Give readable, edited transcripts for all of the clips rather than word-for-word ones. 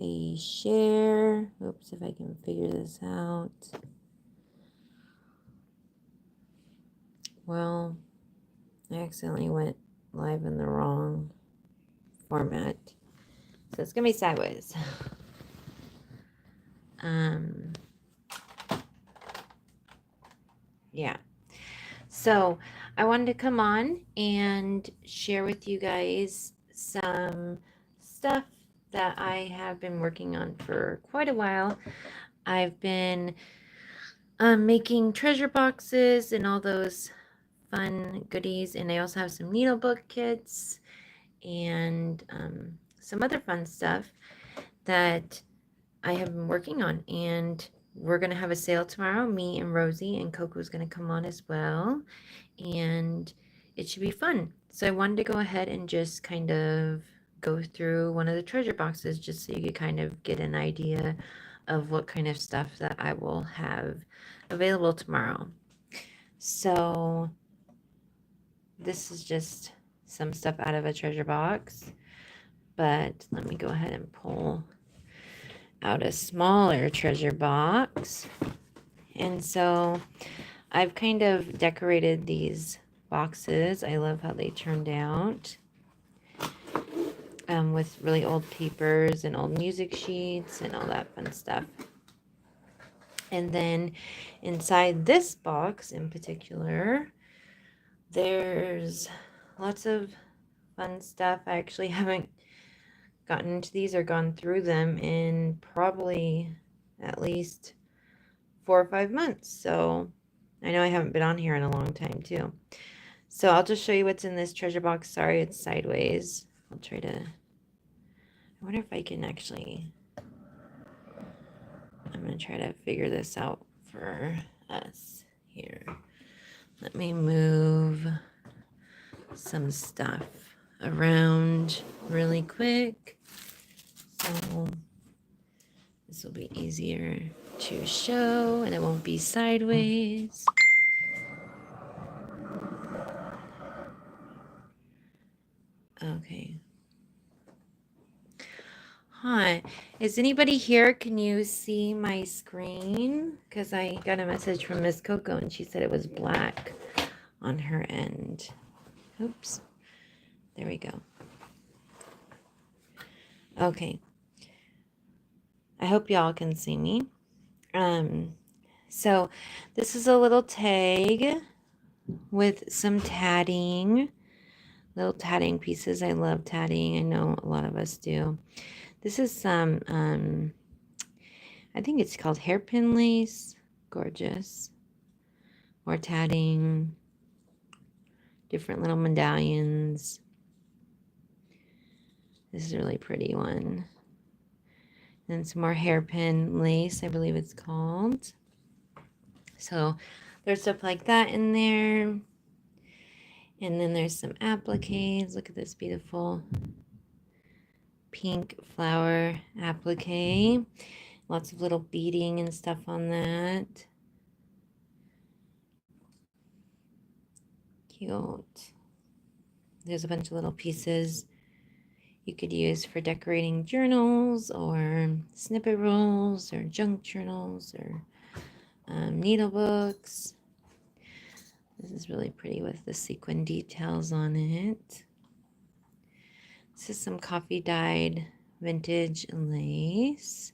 a share. Oops, if I can figure this out. Well, I accidentally went live in the wrong format. So it's going to be sideways. Yeah. So I wanted to come on and share with you guys some stuff that I have been working on for quite a while. I've been making treasure boxes and all those fun goodies, and I also have some needlebook kits and some other fun stuff that I have been working on, and we're going to have a sale tomorrow. Me and Rosie and Coco's going to come on as well, and it should be fun. So I wanted to go ahead and just kind of go through one of the treasure boxes just so you could kind of get an idea of what kind of stuff that I will have available tomorrow. So this is just some stuff out of a treasure box, but let me go ahead and pull out a smaller treasure box. And so I've kind of decorated these boxes. I love how they turned out with really old papers and old music sheets and all that fun stuff. And then inside this box in particular, there's lots of fun stuff. I actually haven't gotten into these or gone through them in probably at least 4 or 5 months. So I know I haven't been on here in a long time too. So I'll just show you what's in this treasure box. Sorry, it's sideways. I'll try to, I wonder if I can actually, I'm going to try to figure this out for us here. Let me move some stuff around really quick. So this will be easier to show and it won't be sideways. Okay. Hi, is anybody here? Can you see my screen? Because I got a message from Miss Coco and she said it was black on her end. Oops. There we go. Okay. I hope y'all can see me. So this is a little tag with some tatting. Little tatting pieces. I love tatting. I know a lot of us do. This is some, I think it's called hairpin lace. Gorgeous. More tatting. Different little medallions. This is a really pretty one. And some more hairpin lace, I believe it's called. So there's stuff like that in there. And then there's some appliques. Look at this beautiful pink flower applique. Lots of little beading and stuff on that. Cute. There's a bunch of little pieces you could use for decorating journals or snippet rolls or junk journals or needle books. This is really pretty with the sequin details on it. This is some coffee dyed vintage lace.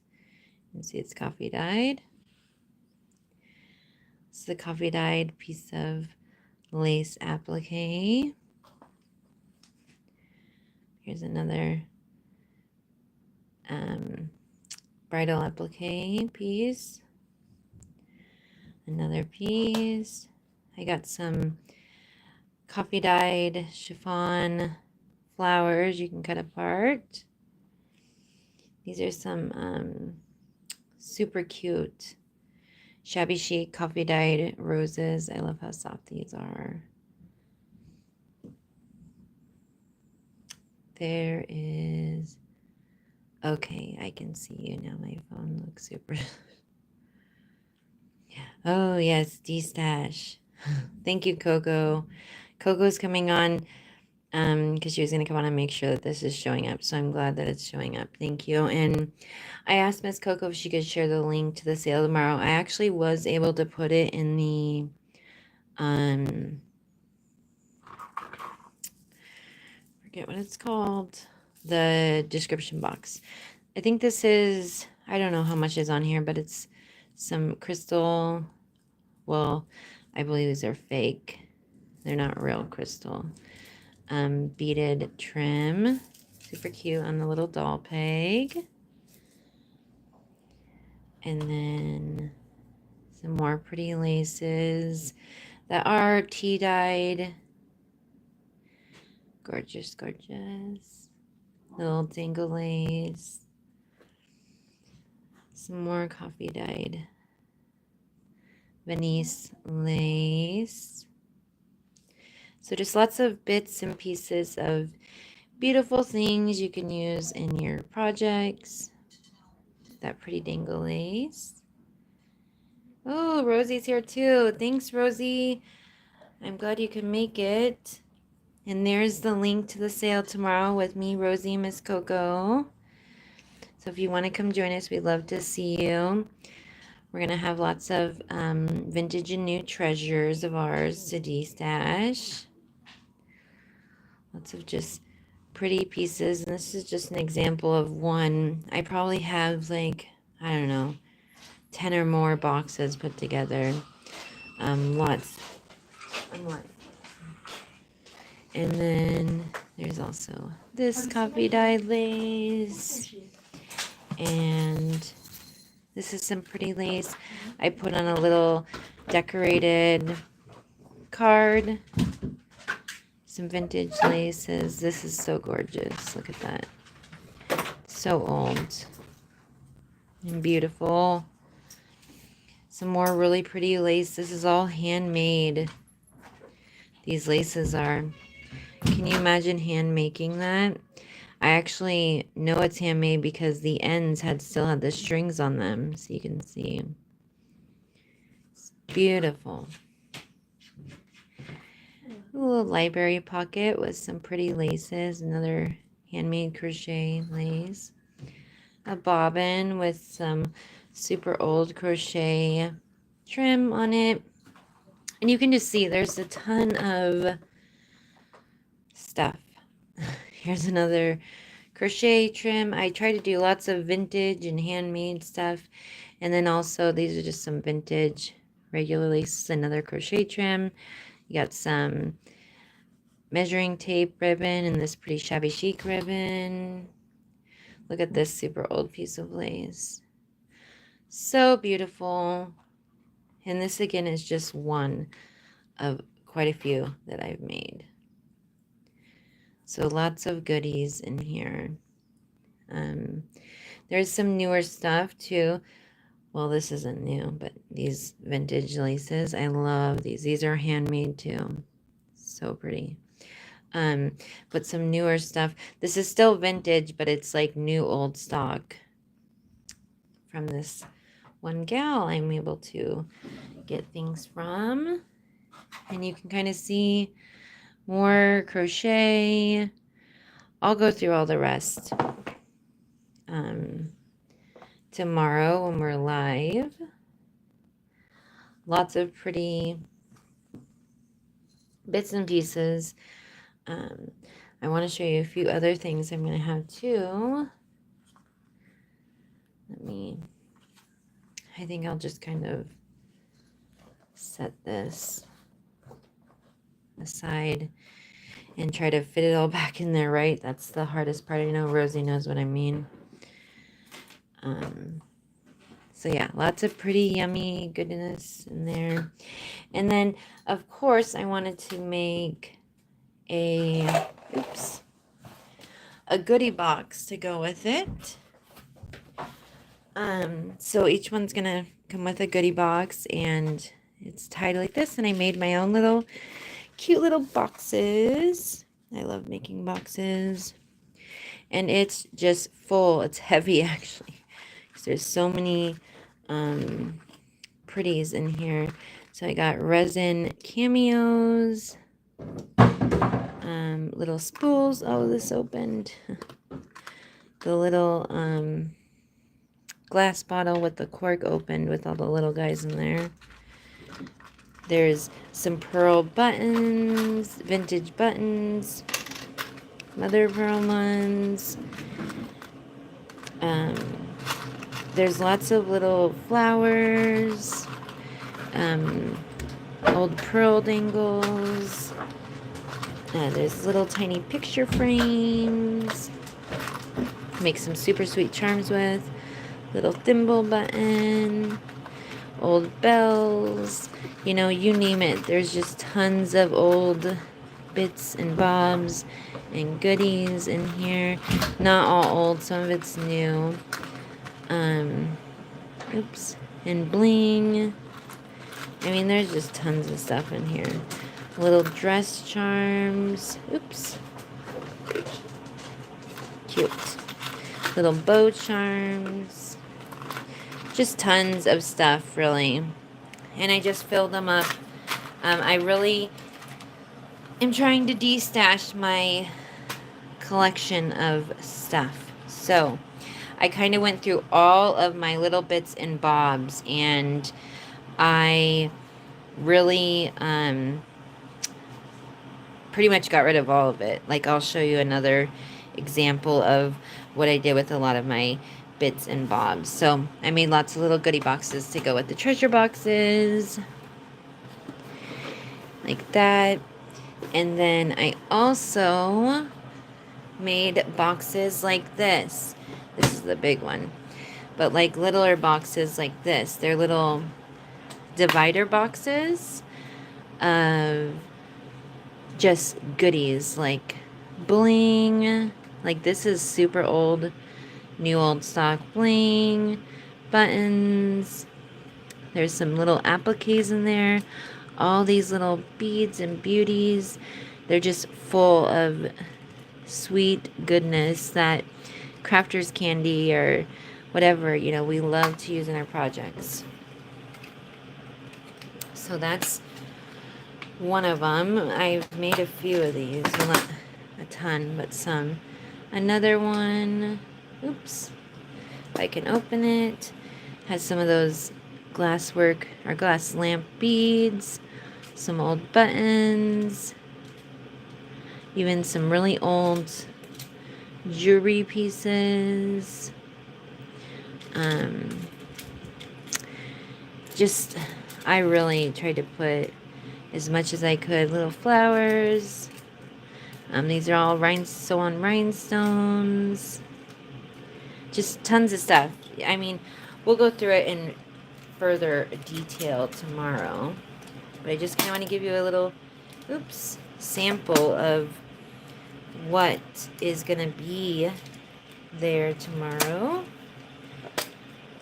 You can see it's coffee dyed. This is the coffee dyed piece of lace applique. Here's another bridal applique piece. Another piece. I got some coffee dyed chiffon flowers you can cut apart. These are some super cute shabby chic coffee dyed roses. I love how soft these are. There is, okay, I can see you now. My phone looks super. Oh yes, D-Stash. Thank you, Coco. Coco's coming on because she was going to come on and make sure that this is showing up. So I'm glad that it's showing up. Thank you. And I asked Miss Coco if she could share the link to the sale tomorrow. I actually was able to put it in the forget what it's called, the description box. I think this is, I don't know how much is on here, but it's some crystal. Well, I believe these are fake. They're not real crystal. Beaded trim. Super cute on the little doll peg. And then some more pretty laces that are tea dyed. Gorgeous, gorgeous. Little dangle lace. Some more coffee dyed Venice lace. So just lots of bits and pieces of beautiful things you can use in your projects. That pretty dangle lace. Oh, Rosie's here too. Thanks, Rosie. I'm glad you could make it. And there's the link to the sale tomorrow with me, Rosie, and Miss Coco. So if you want to come join us, we'd love to see you. We're going to have lots of vintage and new treasures of ours to destash. Lots of just pretty pieces. And this is just an example of one. I probably have like, I don't know, 10 or more boxes put together. Lots. And then there's also this coffee dyed lace. And this is some pretty lace. I put on a little decorated card. Some vintage laces. This is so gorgeous. Look at that. So old. And beautiful. Some more really pretty lace. This is all handmade. These laces are. Can you imagine hand making that? I actually know it's handmade because the ends still had the strings on them, so you can see. It's beautiful. A little library pocket with some pretty laces, another handmade crochet lace. A bobbin with some super old crochet trim on it. And you can just see there's a ton of stuff. Here's another crochet trim. I try to do lots of vintage and handmade stuff. And then also these are just some vintage regular lace, another crochet trim. You got some measuring tape ribbon and this pretty shabby chic ribbon. Look at this super old piece of lace. So beautiful. And this again is just one of quite a few that I've made. So lots of goodies in here. There's some newer stuff too. Well, this isn't new, but these vintage laces, I love these. These are handmade too. So pretty. But some newer stuff. This is still vintage, but it's like new old stock from this one gal I'm able to get things from. And you can kind of see more crochet. I'll go through all the rest tomorrow when we're live. Lots of pretty bits and pieces. I want to show you a few other things I'm going to have too. I think I'll just kind of set this aside and try to fit it all back in there, right? That's the hardest part. I know Rosie knows what I mean. So yeah, lots of pretty yummy goodness in there. And then, of course, I wanted to make a goodie box to go with it. So each one's gonna come with a goodie box, and it's tied like this. And I made my own little cute little boxes. I love making boxes, and it's just full. It's heavy actually. There's so many pretties in here. So I got resin cameos. little spools. Oh, this opened. The little glass bottle with the cork opened with all the little guys in there. There's some pearl buttons, vintage buttons, mother of pearl ones. There's lots of little flowers, old pearl dangles. There's little tiny picture frames. Make some super sweet charms with. Little thimble button. Old bells. You know, you name it. There's just tons of old bits and bobs and goodies in here. Not all old. Some of it's new. Oops. And bling. I mean, there's just tons of stuff in here. Little dress charms. Oops. Cute. Little bow charms. Just tons of stuff, really. And I just filled them up. I really am trying to de-stash my collection of stuff. So, I kind of went through all of my little bits and bobs, and I really pretty much got rid of all of it. Like, I'll show you another example of what I did with a lot of my bits and bobs. So I made lots of little goodie boxes to go with the treasure boxes, like that. And then I also made boxes like this. This is the big one, but like littler boxes like this. They're little divider boxes of just goodies, like bling. Like, this is super old, new old stock bling, buttons. There's some little appliques in there. All these little beads and beauties. They're just full of sweet goodness that crafters candy or whatever, you know, we love to use in our projects. So that's one of them. I've made a few of these. Well, not a ton, but some. Another one. Oops. If I can open it. Has some of those glasswork or glass lamp beads. Some old buttons. Even some really old jewelry pieces. Just, I really tried to put as much as I could. Little flowers. These are all sew-on rhinestones. Just tons of stuff. I mean, we'll go through it in further detail tomorrow. But I just kind of want to give you a little, sample of what is going to be there tomorrow.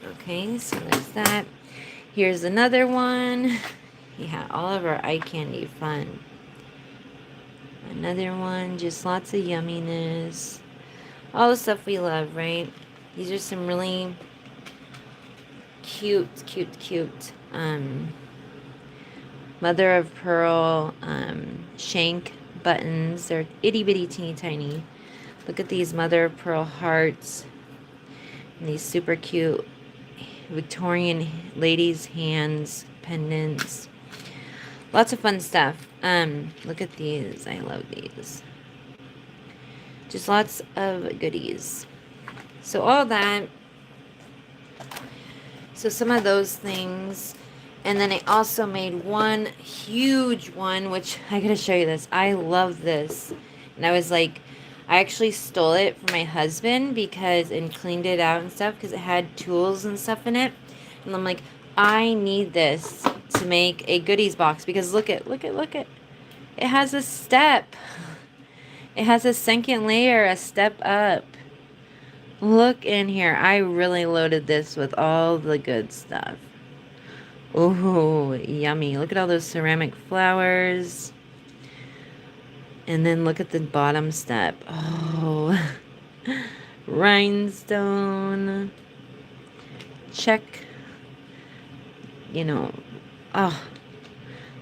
Okay, so there's that. Here's another one. Yeah, all of our eye candy fun. Another one, just lots of yumminess. All the stuff we love, right? These are some really cute mother of pearl shank buttons. They're itty bitty teeny tiny. Look at these mother of pearl hearts. And these super cute Victorian ladies' hands pendants. Lots of fun stuff. Look at these. I love these. Just lots of goodies. So all that. So some of those things. And then I also made one huge one, which I gotta show you this. I love this. And I was like, I actually stole it from my husband and cleaned it out and stuff because it had tools and stuff in it. And I'm like, I need this to make a goodies box because look at. It has a step. It has a second layer, a step up. Look in here. I really loaded this with all the good stuff. Ooh, yummy. Look at all those ceramic flowers. And then look at the bottom step. Oh, rhinestone. Check. You know, oh,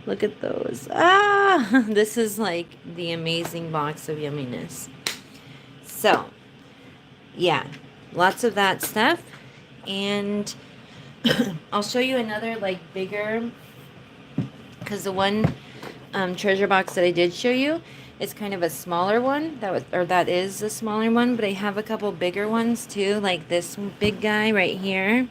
Look at those. Ah, this is like the amazing box of yumminess. So, yeah, lots of that stuff. And I'll show you another like bigger, because the one treasure box that I did show you is kind of a smaller one. That is a smaller one, but I have a couple bigger ones too, like this big guy right here.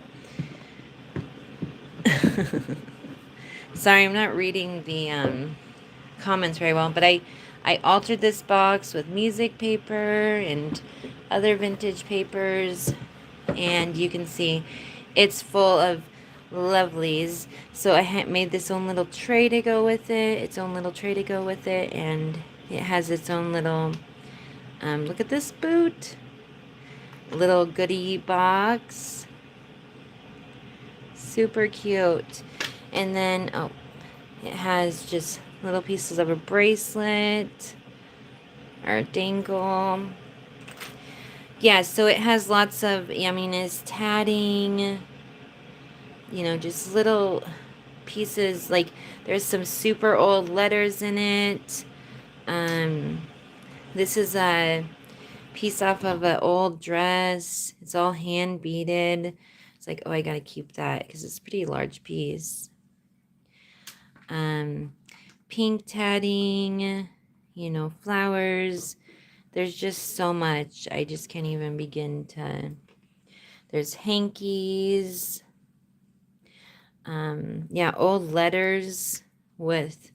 Sorry, I'm not reading the comments very well, but I altered this box with music paper and other vintage papers, and you can see it's full of lovelies. So I made this own little tray to go with it, and it has its own little look at this boot, little goodie box, super cute. And then it has just little pieces of a bracelet or dangle. Yeah, so it has lots of yumminess, tatting, you know, just little pieces. Like there's some super old letters in it. This is a piece off of an old dress. It's all hand beaded. It's like, oh, I gotta keep that because it's a pretty large piece. Pink tatting, you know, flowers. There's just so much. I just can't even begin to. There's hankies. Yeah, old letters with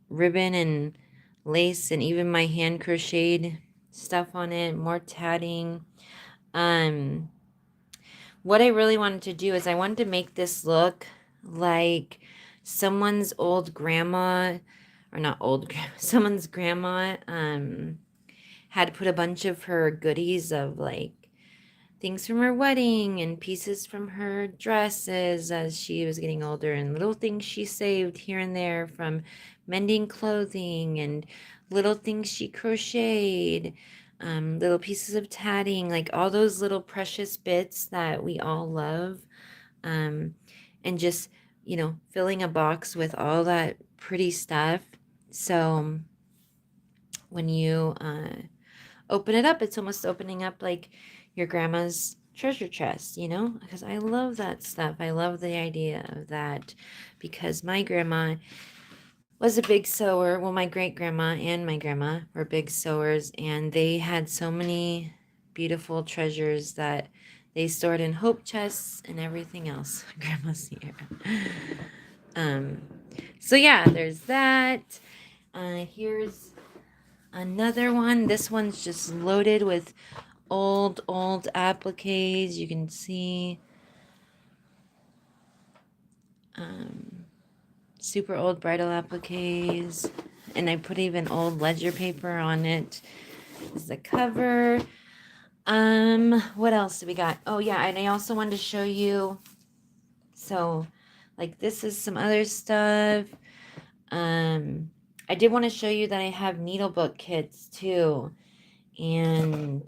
ribbon and lace and even my hand crocheted stuff on it. More tatting. What I really wanted to do is I wanted to make this look like someone's old grandma, or not old, someone's grandma had put a bunch of her goodies of like things from her wedding and pieces from her dresses as she was getting older and little things she saved here and there from mending clothing and little things she crocheted, little pieces of tatting, like all those little precious bits that we all love, and just, you know, filling a box with all that pretty stuff. So when you open it up, it's almost opening up like your grandma's treasure chest, you know, because I love that stuff. I love the idea of that because my grandma was a big sewer. Well, my great grandma and my grandma were big sewers, and they had so many beautiful treasures that they stored in hope chests and everything else. Grandma's here. So yeah, there's that. Here's another one. This one's just loaded with old appliques. You can see super old bridal appliques, and I put even old ledger paper on it. This is the cover. What else do we got? Oh yeah, and I also wanted to show you, so like this is some other stuff. I did want to show you that I have needlebook kits too, and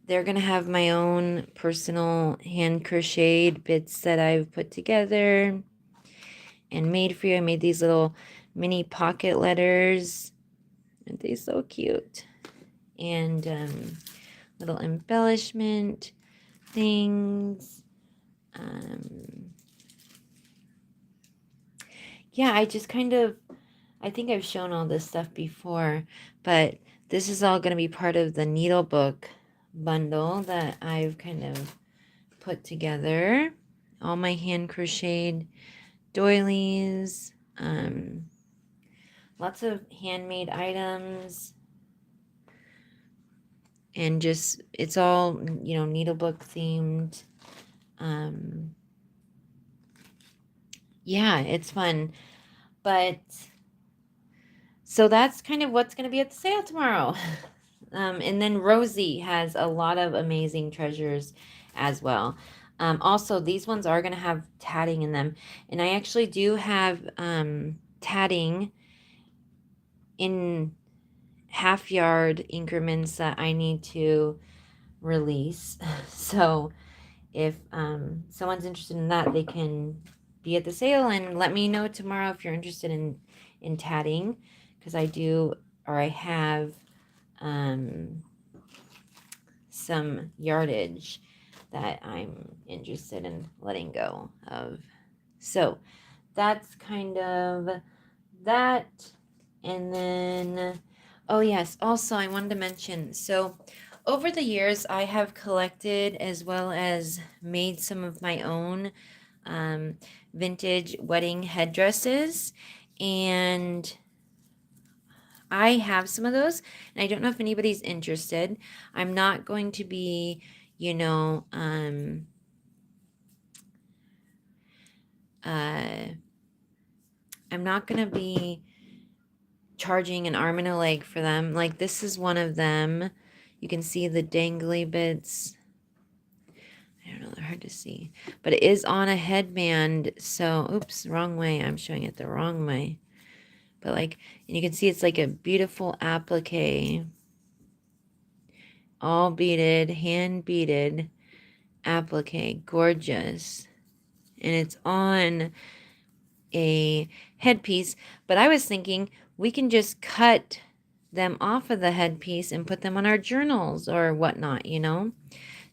they're going to have my own personal hand crocheted bits that I've put together and made for you. I made these little mini pocket letters. Aren't they so cute? And little embellishment things. Yeah, I just kind of, I think I've shown all this stuff before, but this is all going to be part of the needlebook bundle that I've kind of put together. All my hand crocheted doilies, lots of handmade items, and just, it's all, you know, needlebook themed. Yeah, it's fun. But so that's kind of what's going to be at the sale tomorrow. And then Rosie has a lot of amazing treasures as well. Also, these ones are going to have tatting in them. And I actually do have tatting in half yard increments that I need to release. So if someone's interested in that, they can be at the sale, and let me know tomorrow if you're interested in tatting, because I do, or I have some yardage that I'm interested in letting go of. So that's kind of that. And then, oh yes, also I wanted to mention, so over the years I have collected as well as made some of my own vintage wedding headdresses, and I have some of those, and I don't know if anybody's interested. I'm not going to be, you know, I'm not going to be charging an arm and a leg for them. Like, this is one of them. You can see the dangly bits. I don't know, they're hard to see. But it is on a headband, so, oops, wrong way. I'm showing it the wrong way. But, like, and you can see it's like a beautiful applique. All beaded, hand beaded applique. Gorgeous. And it's on a headpiece. But I was thinking we can just cut them off of the headpiece and put them on our journals or whatnot, you know?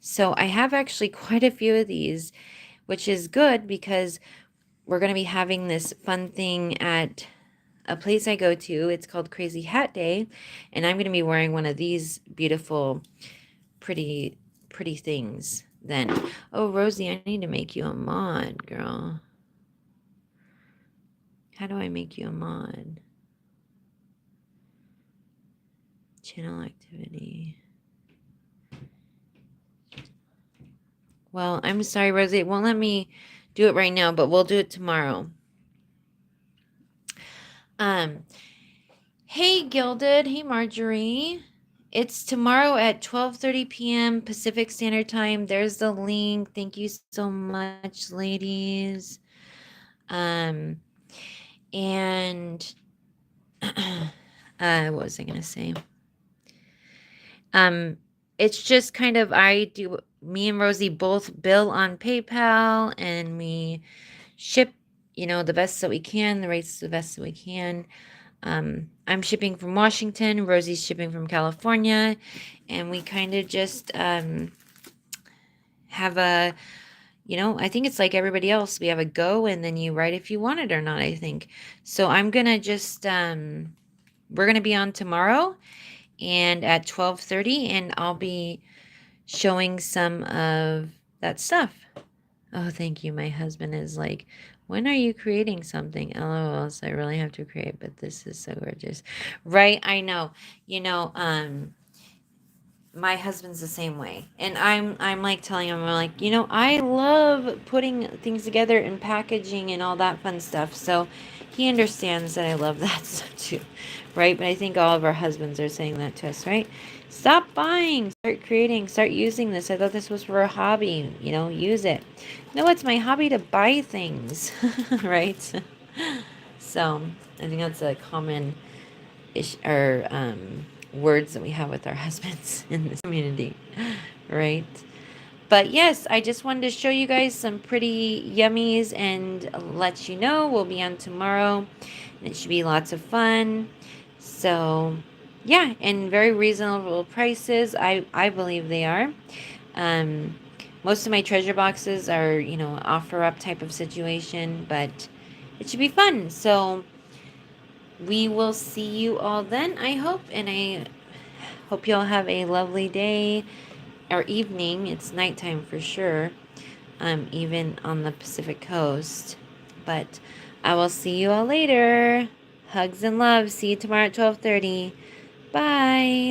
So I have actually quite a few of these, which is good because we're going to be having this fun thing at a place I go to. It's called Crazy Hat Day, and I'm going to be wearing one of these beautiful, pretty things then. Oh, Rosie, I need to make you a mod, girl. How do I make you a mod? Channel activity. Well, I'm sorry, Rosie. It won't let me do it right now, but we'll do it tomorrow. Hey, Gilded. Hey, Marjorie. It's tomorrow at 12:30 p.m. Pacific Standard Time. There's the link. Thank you so much, ladies. And what was I gonna say? It's just kind of, me and Rosie both bill on PayPal, and we ship, you know, the best that we can, the rates the best that we can. I'm shipping from Washington, Rosie's shipping from California, and we kind of just have a, you know, I think it's like everybody else. We have a go, and then you write if you want it or not, I think. So I'm going to just, we're going to be on tomorrow and at 12:30, and I'll be showing some of that stuff. Oh, thank you. My husband is like, when are you creating something? LOL, so I really have to create, but this is so gorgeous. Right? I know. You know, my husband's the same way. And I'm like telling him, I'm like, you know, I love putting things together and packaging and all that fun stuff. So he understands that I love that stuff too. Right? But I think all of our husbands are saying that to us, right? Stop buying, start creating, start using this. I thought this was for a hobby, you know, use it. No, it's my hobby to buy things, right? So I think that's a common words that we have with our husbands in this community, right? But yes, I just wanted to show you guys some pretty yummies and let you know we'll be on tomorrow, and it should be lots of fun. So yeah, and very reasonable prices. I believe they are. Most of my treasure boxes are, you know, offer up type of situation, but it should be fun. So we will see you all then, I hope, and I hope you all have a lovely day or evening. It's nighttime for sure, even on the Pacific Coast. But I will see you all later. Hugs and love. See you tomorrow at 12:30. Bye.